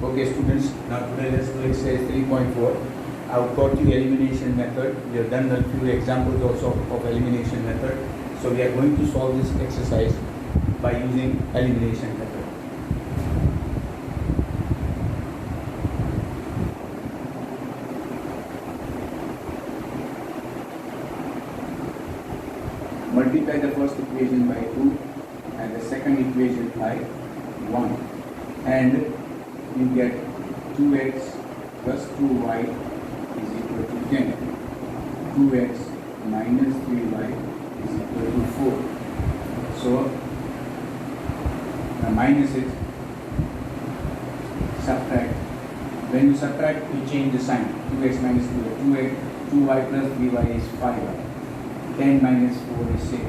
Okay students, now today let's do exercise 3.4. I've taught you elimination method. We have done a few examples also of elimination method. So we are going to solve this exercise by using elimination method. Multiply the first equation by 2 and the second equation by 1 and you get 2x plus 2y is equal to 10. 2x minus 3y is equal to 4. So, minus it, subtract. When you subtract, you change the sign. 2x minus 2y. 2y plus 3y is 5y. 10 minus 4 is 6.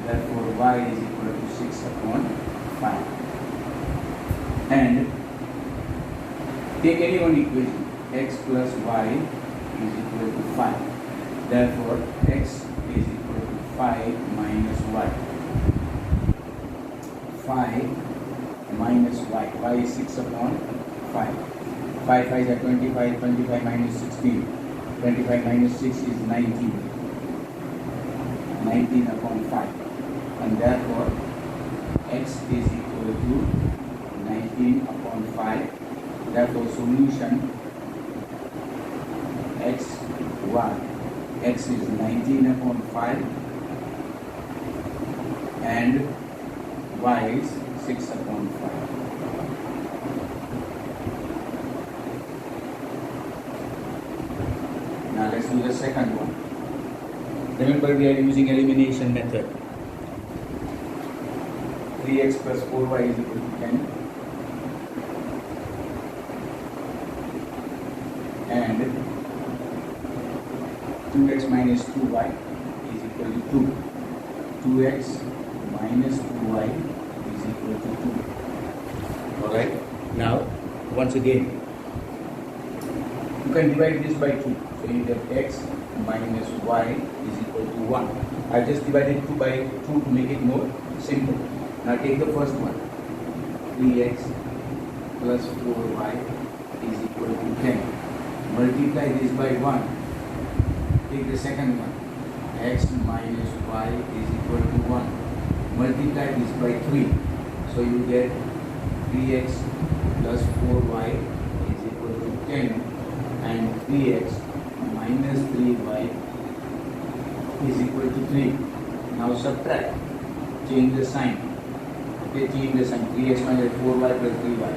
Therefore, y is equal to 6 upon 5. And take any one equation, x plus y is equal to 5. Therefore, x is equal to 5 minus y. 5 minus y. Y is 6 upon 5. 5 5 is 25. 25 minus 16. 25 minus 6 is 19. 19 upon 5. And therefore, x is equal to 19 upon 5. Therefore, solution x, y. X is 19 upon 5 and y is 6 upon 5. Now let's do the second one. Remember, we are using elimination method. 3x plus 4y is equal to 10. And 2x minus 2y is equal to 2. 2x minus 2y is equal to 2. Alright? Now, once again, you can divide this by 2. So you get x minus y is equal to 1. I just divided 2 by 2 to make it more simple. Now take the first one. 3x plus 4y is equal to 10. Multiply this by 1. Take the second one. X minus y is equal to 1. Multiply this by 3. So you get 3x plus 4y is equal to 10 and 3x minus 3y is equal to 3. Now subtract. Change the sign. Okay, change the sign. 3x minus 4y plus 3y.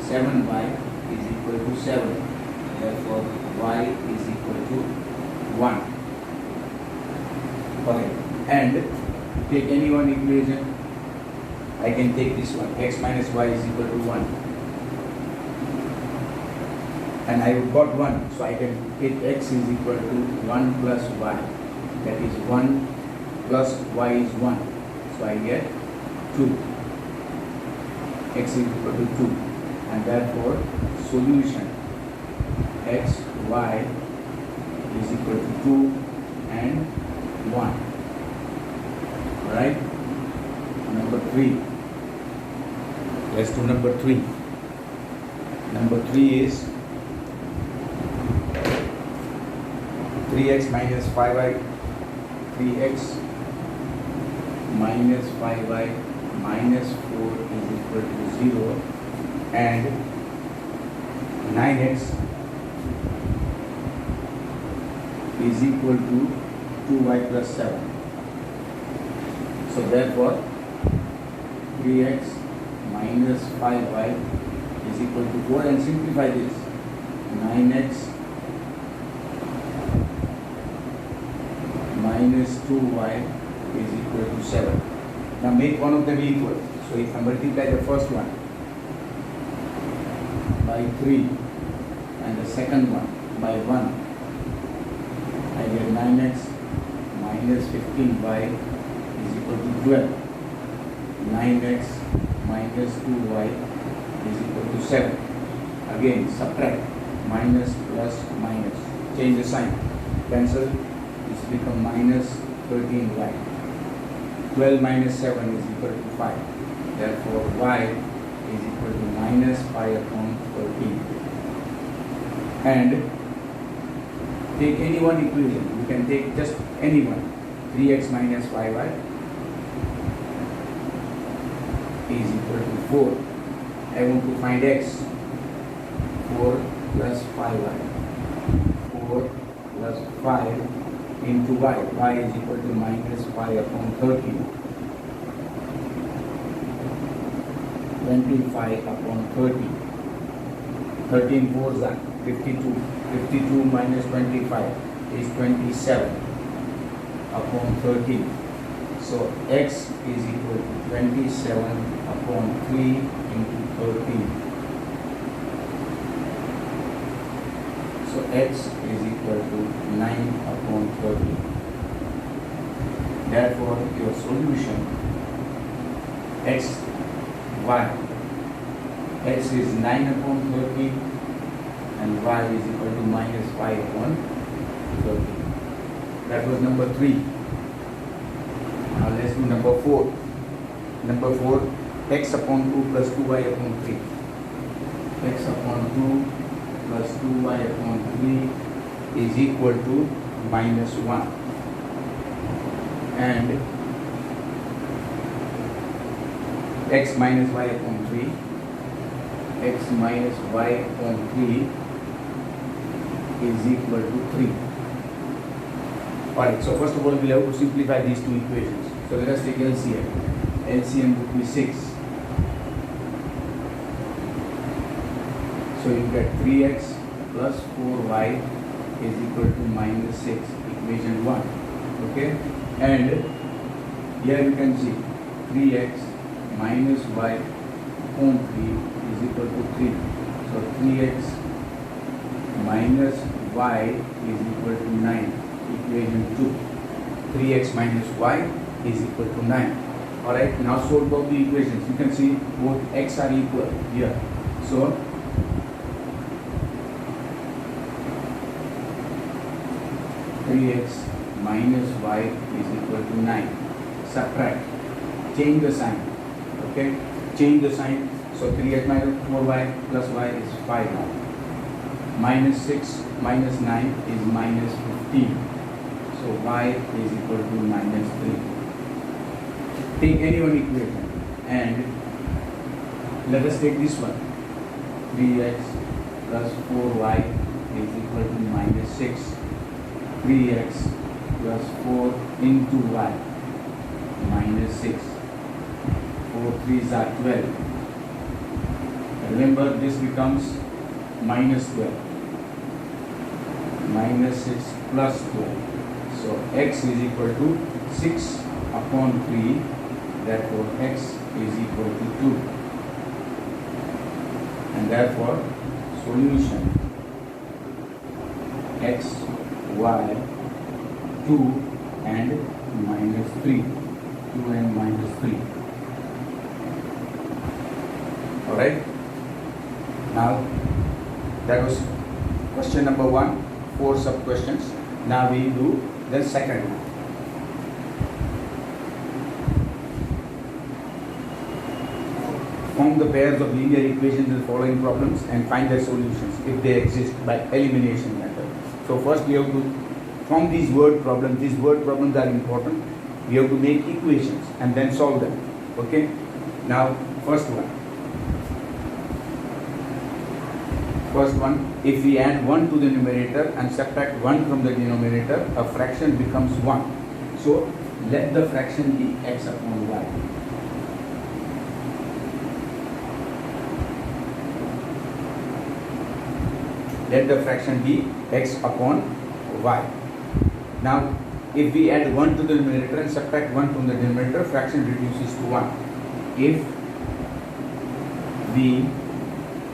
7y is equal to 7. Therefore, y is equal to 1. Okay. And take any one equation. I can take this one. X minus y is equal to 1. And I got 1. So I can take x is equal to 1 plus y. That is 1 plus y is 1. So I get 2. X is equal to 2. And therefore, solution x, y is equal to 2 and 1. Alright? Number 3. Let's do number 3. Number 3 is 3x minus 5y. 3x minus 5y minus 4 is equal to 0 and 9x is equal to 2y plus 7. So therefore, 3x minus 5y is equal to 4 and simplify this. 9x minus 2y is equal to 7. Now make one of them equal. So if I multiply the first one by 3 and the second one by 1, I get 9x minus 15y is equal to 12. 9x minus 2y is equal to 7. Again, subtract. Minus plus minus. Change the sign. Cancel. This become minus 13y. 12 minus 7 is equal to 5. Therefore, y is equal to minus 5 upon 13. And take any one equation. You can take just any one. 3x minus 5y is equal to 4. I want to find x. 4 plus 5y. 4 plus 5 into y. Y is equal to minus 5 upon 13. 25 upon 30. 13 4s are 52. 52 minus 25 is 27 upon 13. So x is equal to 27 upon 3 into 13. So x is equal to 9 upon 30. Therefore, your solution x is 9 upon 30 and y is equal to minus 5 upon 30. That was number 3. Now let's do number 4. Number 4, x upon 2 plus 2y upon 3. X upon 2 plus 2y upon 3 is equal to minus 1. And x minus y upon 3, x minus y upon 3 is equal to 3. Alright, so first of all we have to simplify these two equations. So let us take LCM. LCM would be 6. So you get 3x plus 4y is equal to minus 6, equation 1. Okay? And here you can see 3x minus y upon 3 is equal to 3. So 3x minus y is equal to 9, equation 2. 3x minus y is equal to 9. Alright, now solve both the equations. You can see both x are equal here. So 3x minus y is equal to 9. Subtract. Change the sign. Okay? Change the sign. So 3x minus 4y plus y is 5 now. Minus 6 minus 9 is minus 15. So y is equal to minus 3. Take any one equation and let us take this one. 3x plus 4y is equal to minus 6. 3x plus 4 into y minus 6. 4 3s are 12. Remember, this becomes minus 12. Minus 6 plus 12. So x is equal to 6 upon 3. Therefore, x is equal to 2. And therefore, solution x, y, 2 and minus 3. 2 and minus 3. Alright? Now, that was question number 1. 4 sub questions. Now we do the second one. Form the pairs of linear equations in the following problems and find their solutions if they exist by elimination method. So first we have to form these word problems. These word problems are important. We have to make equations and then solve them. Okay? Now, first one. First one, if we add 1 to the numerator and subtract 1 from the denominator, a fraction becomes 1. So, let the fraction be x upon y. Let the fraction be x upon y. Now, if we add 1 to the numerator and subtract 1 from the denominator, fraction reduces to 1. If we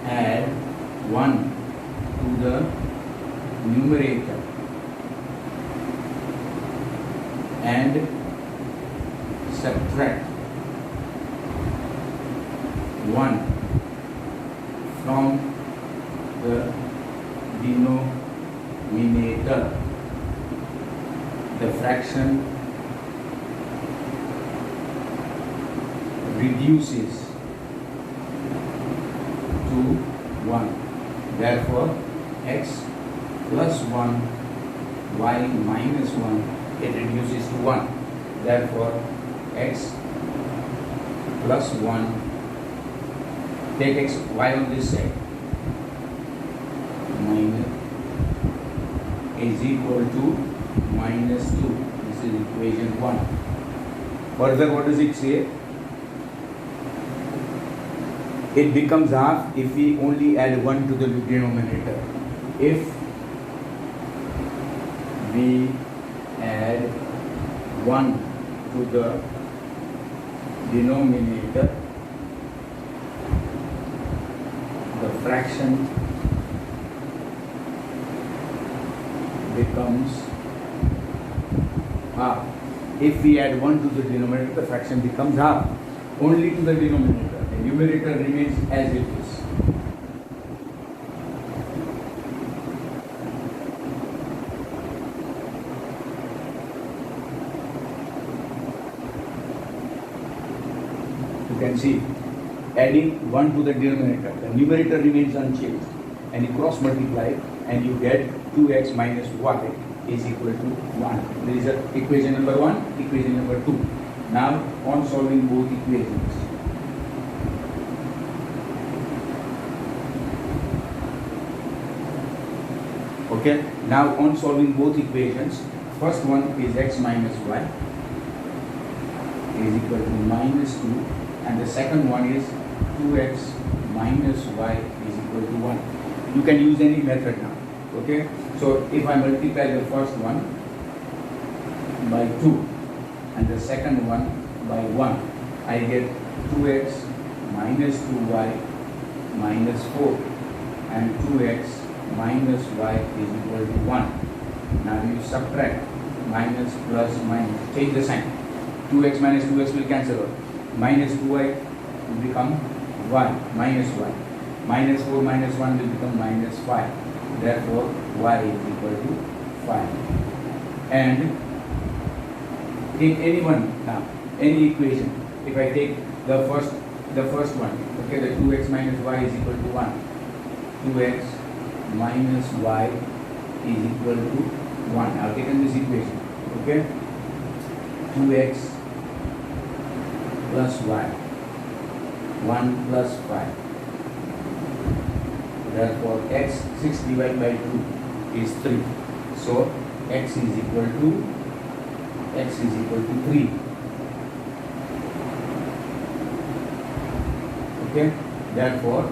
add 1 to the numerator and subtract 1 from the denominator, the fraction reduces to 1. Therefore, x plus 1, y minus 1, it reduces to 1. Therefore, x plus 1, take x, y on this side, minus is equal to minus 2. This is equation 1. Further, what does it say? It becomes half if we only add 1 to the denominator. If we add 1 to the denominator, the fraction becomes half. If we add 1 to the denominator, the fraction becomes half. Only to the denominator. The numerator remains as it is. You can see, adding 1 to the denominator, the numerator remains unchanged, and you cross multiply and you get 2x minus y is equal to 1. There is equation number 1, equation number 2. Now, on solving both equations, okay, now on solving both equations, first one is x minus y is equal to minus 2, and the second one is 2x minus y is equal to 1. You can use any method now, okay. So if I multiply the first one by 2 and the second one by 1, I get 2x minus 2y minus 4, and 2x minus y is equal to 1. Now you subtract minus plus minus, change the sign. 2x minus 2x will cancel out. Minus 2y will become y, minus y. Minus 4 minus 1 will become minus 5. Therefore, y is equal to 5. And take any one now, any equation. If I take the first one, okay, the 2x minus y is equal to 1. 2x minus y is equal to 1. I have taken this equation, okay. 2x plus y, 1 plus 5. Therefore, x 6 divided by 2 is 3. So, x is equal to 3. Okay. Therefore,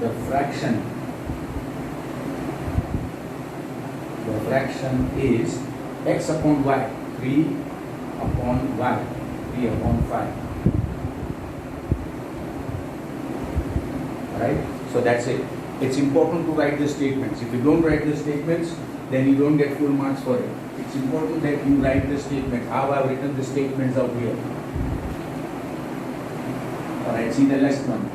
the fraction is x upon y, 3 upon y, 3 upon 5. Right? So that's it. It's important to write the statements. If you don't write the statements, then you don't get full marks for it. It's important that you write the statement. How I've written the statements out here. Alright, see the last one.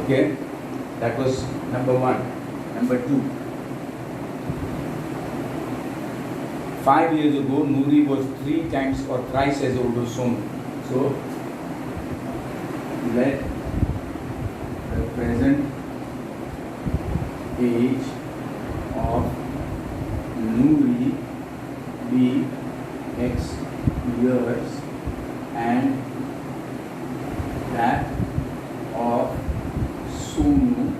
Okay, that was number 1. Number 2. 5 years ago, Noori was 3 times or thrice as old as Sonu. So, let the present age of Noori be x years and that of Sonu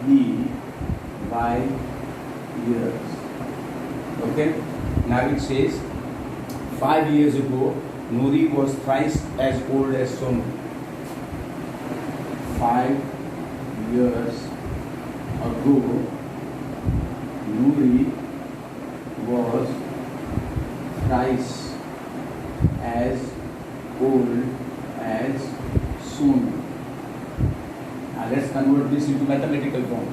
be by years. Okay? Now it says 5 years ago Noori was thrice as old as Sonu. 5 years ago Noori was thrice as old as Sonu. Now let's convert this into mathematical form.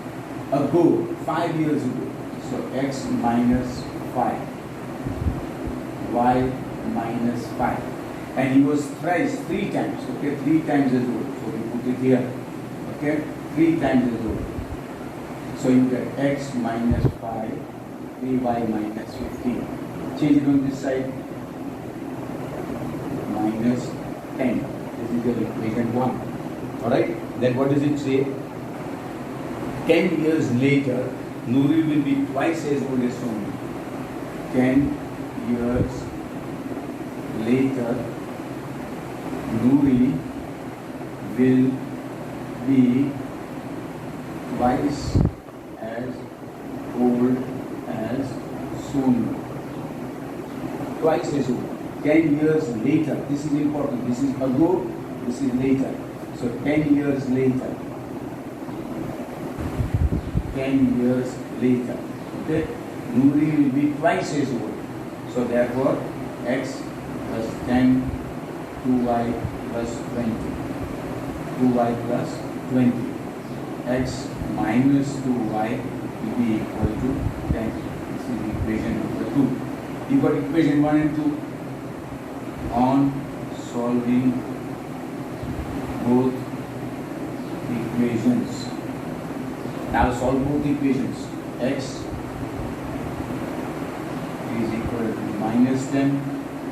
Ago, 5 years ago. So x minus 5. Y minus 5. And he was thrice, 3 times. Okay, 3 times as old. So we put it here. Okay, 3 times as old. So you get x minus 5, 3y minus 15. change it on this side. Minus 10. This is your equation 1. Alright? Then what does it say? 10 years later, Nuri will be twice as old as Sonu. 10 years later, Nuri will be twice as old as Sonu. Twice as old. 10 years later. This is important. This is ago, this is later. So 10 years later. 10 years later. Okay? Nuri will be twice as old. So therefore, x plus 10, 2y plus 20. 2y plus 20. X minus 2y will be equal to 10. This is equation number 2. You got equation 1 and 2. On solving both equations. Now solve both equations. X is equal to minus 10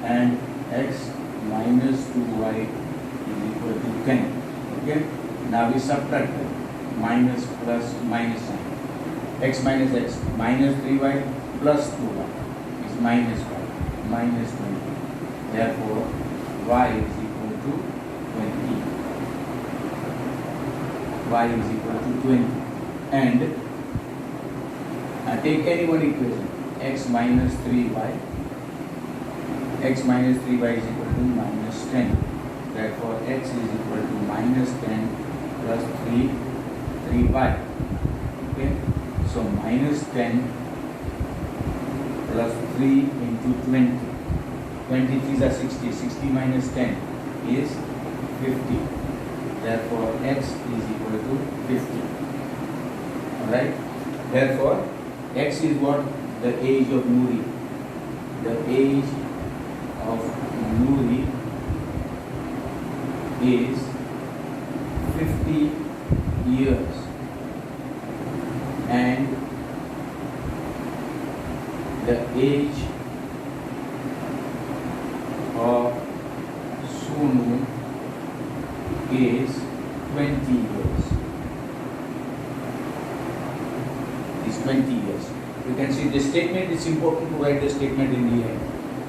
and x minus 2y is equal to 10. Okay? Now we subtract them. Minus plus minus sign. X minus x minus 3y plus 2y is minus 5 minus 20. Therefore, y is equal to 20. Y is equal to 20. And take any one equation. X minus 3y. X minus 3y is equal to minus 10. Therefore, x is equal to minus 10 plus 3y. Okay? So, minus 10 plus 3 into 20. 23s are 60. 60 minus 10 is 50. Therefore, x is equal to 50. Alright? Therefore, x is what? The age of Nuri. The age of Nuri is 50 years. And the age of Sonu is 20 years. Is 20 years. You can see the statement. It's important to write the statement in the end.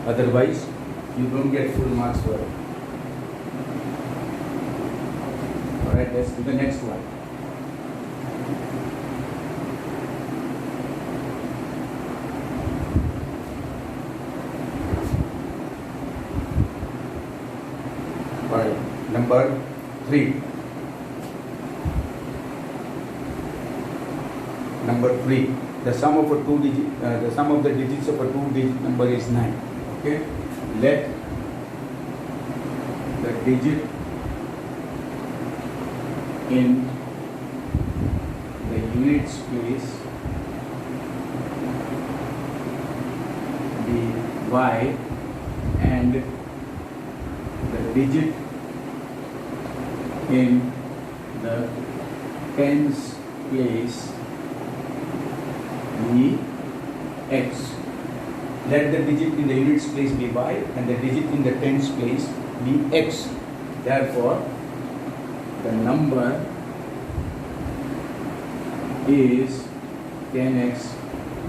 Otherwise, you don't get full marks for it. Alright, let's do the next one. Alright, number 3. Number 3. The sum of a the sum of the digits of a 2-digit number is 9. Okay? Let the digit in the unit space be y and the digit in the tens place be x. Let the digit in the units place be y and the digit in the tens place be x. Therefore, the number is 10x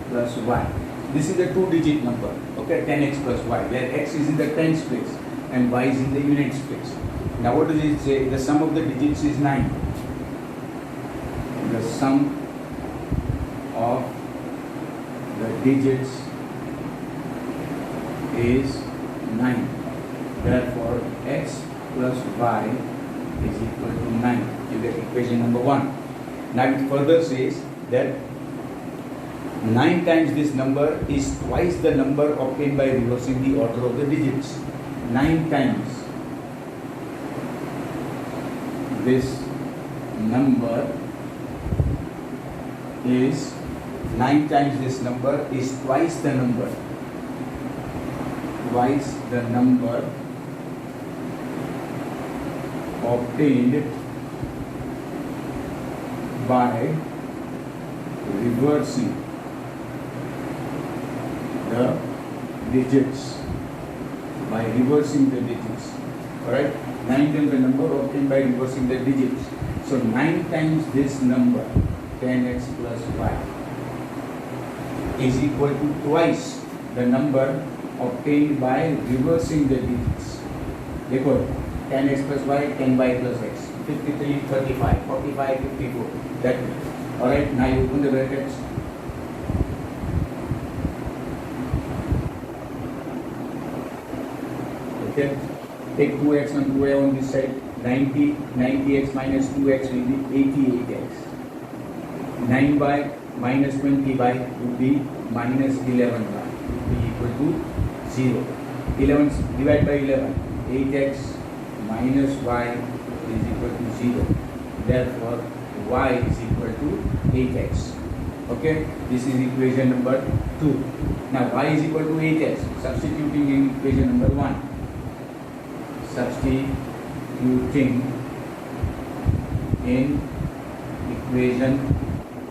plus y. This is the 2-digit number. Okay, 10x plus y, where x is in the tens place and y is in the units place. Now what does it say? The sum of the digits is 9. The sum of the digits is 9. Therefore, x plus y is equal to 9. You get equation number 1. Now it further says that 9 times this number is twice the number obtained by reversing the order of the digits. 9 times this number is 9 times this number is twice the number. Twice the number obtained by reversing the digits. By reversing the digits. Alright? 9 times the number obtained by reversing the digits. So 9 times this number, 10x plus y, is equal to twice the number obtained by reversing the digits. देखो 10x plus y, 10y plus x, 53, 35, 45, 54. That way. Alright, now you open the brackets. Okay, take 2x and 2y on this side. 90x minus 2x will be 88x. 9y minus 20y would be minus 11y, would be equal to 0. 11 divided by 11, 8x minus y is equal to 0. Therefore, y is equal to 8x. Okay, this is equation number 2. Now, y is equal to 8x. Substituting in equation number 1. Substituting in equation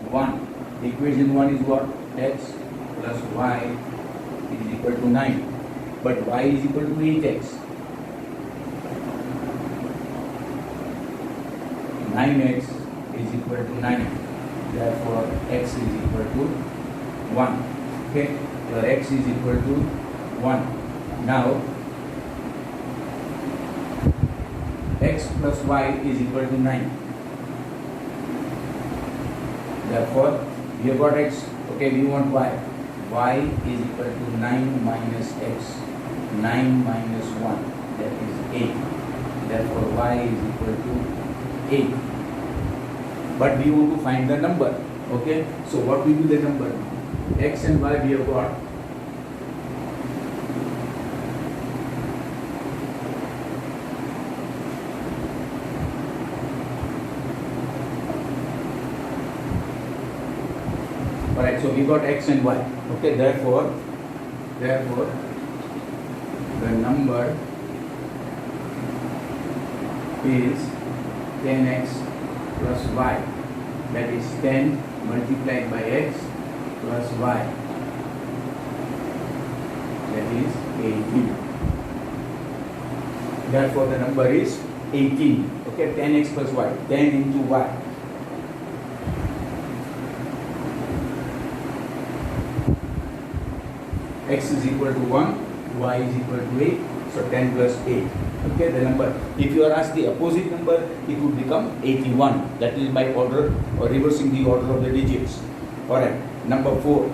1. Equation 1 is what? X plus y is equal to 9. But y is equal to 8x. 9x is equal to 9. Therefore, x is equal to 1. Okay, your x is equal to 1. Now, x plus y is equal to 9. Therefore, we have got x. Okay, we want y. Y is equal to 9 minus x. 9 minus 1, that is 8. Therefore, y is equal to 8. But we want to find the number. Okay, so what will be the number? X and y we have got. Alright, so we got x and y. Okay, therefore the number is 10x plus y. That is 10 multiplied by x plus y. That is 18. Therefore, the number is 18. Okay, 10x plus y. 10 into y. X is equal to 1, y is equal to 8, so 10 plus 8. Okay, the number. If you are asked the opposite number, it would become 81. That is by order or reversing the order of the digits. Alright, number 4.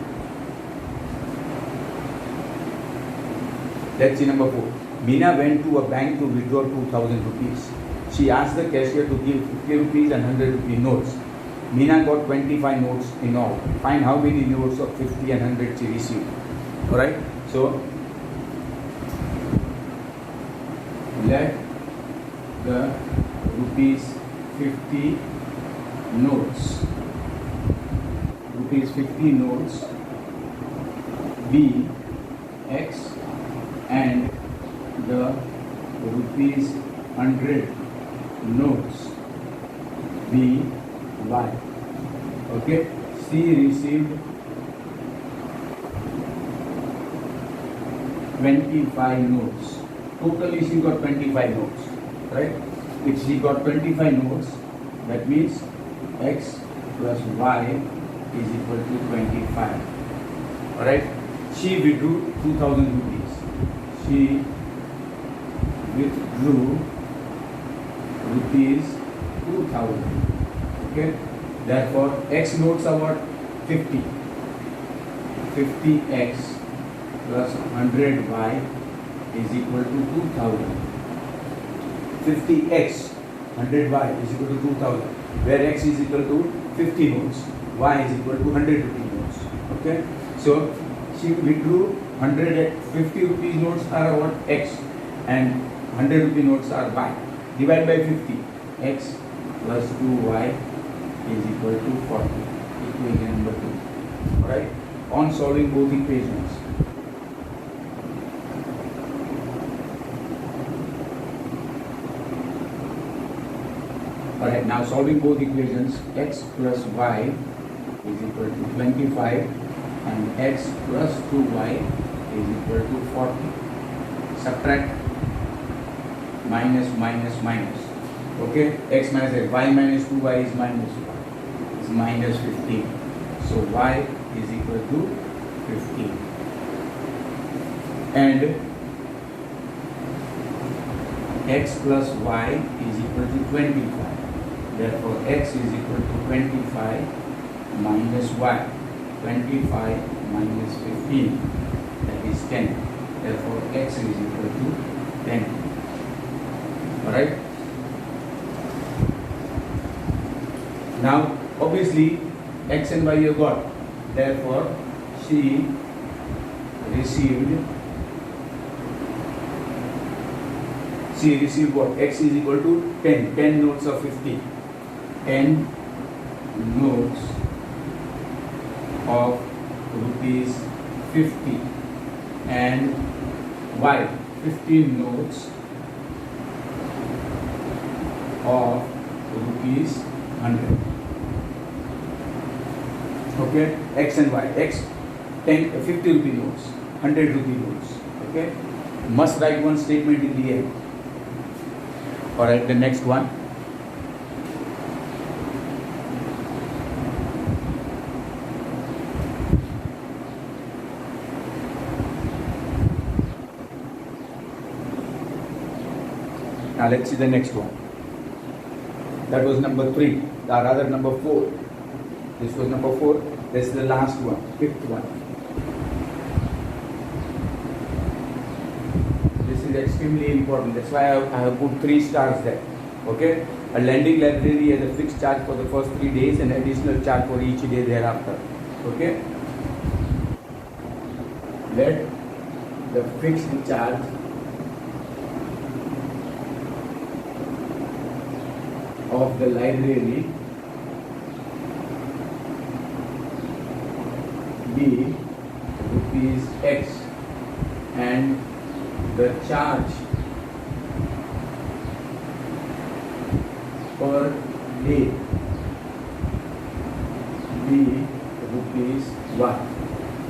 Let's see number 4. Meena went to a bank to withdraw 2,000 rupees. She asked the cashier to give 50 rupees and 100 rupee notes. Meena got 25 notes in all. Find how many notes of 50 and 100 she received. Alright, so let the rupees 50 notes be x and the rupees 100 notes be y. Okay, she received 25 notes. Totally she got 25 notes, right? If she got 25 notes, that means x plus y is equal to 25. Alright? She withdrew 2,000 rupees. She withdrew rupees 2,000. Okay? Therefore, x notes are what? 50. 50x plus 100y is equal to 2000. 50x 100y is equal to 2000, where x is equal to 50 notes, y is equal to 100 rupee notes. Okay, so she withdrew 150 rupees notes are what? X, and 100 rupee notes are y. Divide by 50, x plus 2y is equal to 40. Equation number 2. Alright, on solving both equations, alright, now solving both equations, x plus y is equal to 25 and x plus 2y is equal to 40. Subtract minus minus minus. Okay, x minus x, y minus 2y is minus 1, is minus 15. So y is equal to 15. And x plus y is equal to 25. Therefore, x is equal to 25 minus y. 25 minus 15, that is 10. Therefore, x is equal to 10. Alright? Now, obviously, x and y you got. Therefore, she received what? X is equal to 10. 10 notes of 50. 10 notes of rupees 50. And y, 15 notes of rupees 100. Okay, x and y. X 10, 50 rupee notes, 100 rupee notes. Okay, must write one statement in the end. Alright, the next one. Now let's see the next one. That was number 3, or rather number 4. This was number 4. This is the last one, 5th one. This is extremely important. That's why I have put 3 stars there. Okay? A lending library has a fixed charge for the first 3 days and additional charge for each day thereafter. Okay? Let the fixed charge of the library be rupees X and the charge per day be rupees Y.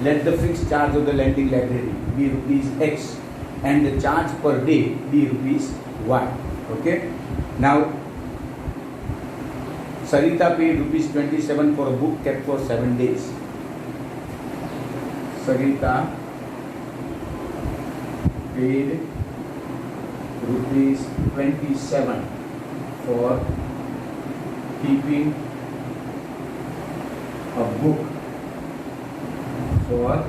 Let the fixed charge of the lending library be rupees X and the charge per day be rupees Y. Okay? Now, Sarita paid rupees 27 for a book kept for 7 days. Sarita paid rupees 27 for keeping a book for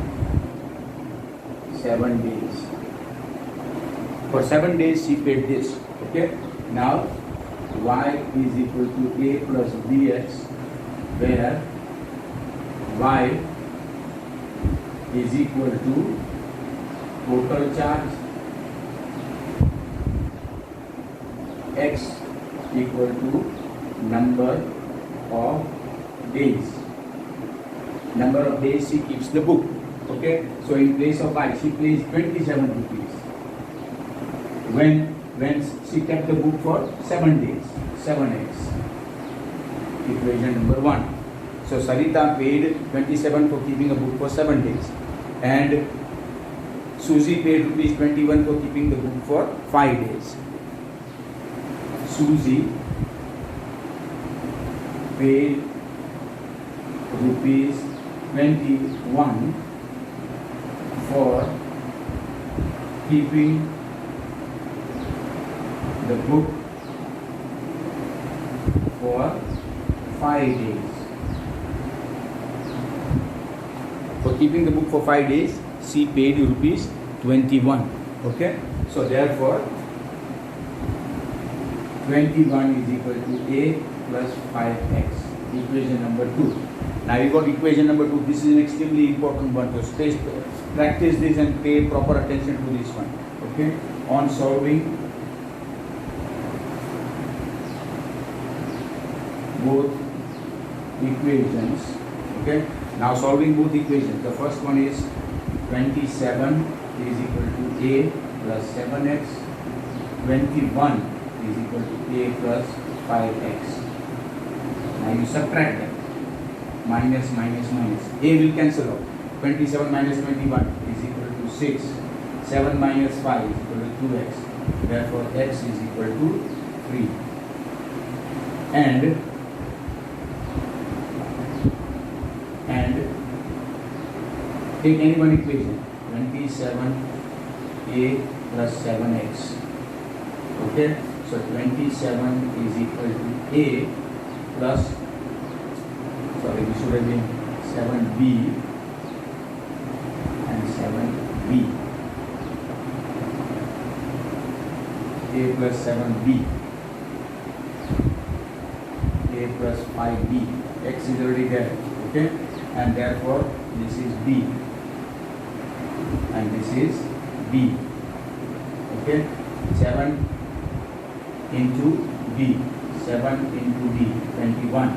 7 days. For 7 days she paid this. Okay? Now y is equal to a plus bx, where y is equal to total charge, x equal to number of days. Number of days she keeps the book. Okay, so in place of y she pays 27 rupees when she kept the book for 7 days. 7x. Equation number 1. So Sarita paid 27 for keeping a book for 7 days, and Susie paid rupees 21 for keeping the book for 5 days. Susie paid rupees 21 for keeping the book for 5 days. For keeping the book for 5 days, she paid rupees 21. Okay, so therefore 21 is equal to a plus 5x. Equation number 2. Now you got equation number 2. This is an extremely important one. So practice this and pay proper attention to this one. Okay, on solving both equations. Okay, now solving both equations. The first one is 27 is equal to a plus 7x. 21 is equal to a plus 5x. Now you subtract them. Minus minus minus. A will cancel out. 27 minus 21 is equal to 6. 7 minus 5 is equal to 2x. Therefore, x is equal to 3. And take any one equation, 27a plus 7x. Okay, so 27 is equal to a plus, sorry, this should have been 7b and 7b. A plus 7b, a plus 5b. X is already there. Okay, and therefore this is b and this is b. Okay, 7 into b, 7 into b, 21.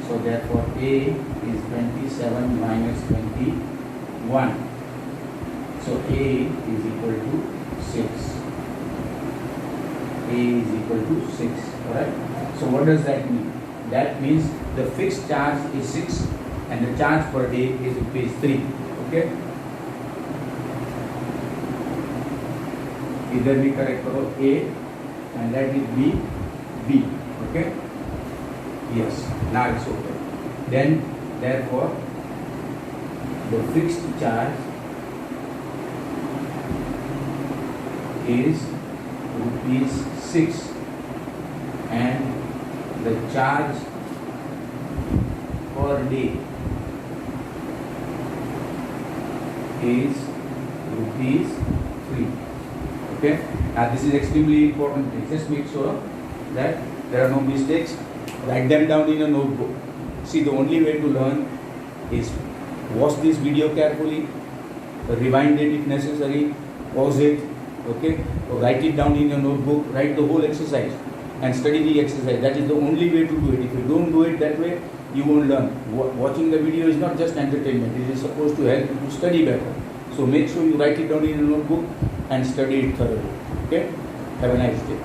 So therefore a is 27 minus 21. So a is equal to 6. A is equal to 6. Alright. So what does that mean? That means the fixed charge is 6 and the charge per day is rupees 3. Okay. Either we correct for A and let it be B. Okay. Yes. Now it's okay. Then therefore the fixed charge is rupees 6 and the charge per day is rupees 3. Okay. Now this is extremely important. Just make sure that there are no mistakes. Write them down in a notebook. See, the only way to learn is watch this video carefully, rewind it if necessary, pause it. Okay, so write it down in your notebook, write the whole exercise and study the exercise. That is the only way to do it. If you don't do it that way, you won't learn. Watching the video is not just entertainment, it is supposed to help you to study better. So make sure you write it down in your notebook and study it thoroughly. Okay, have a nice day.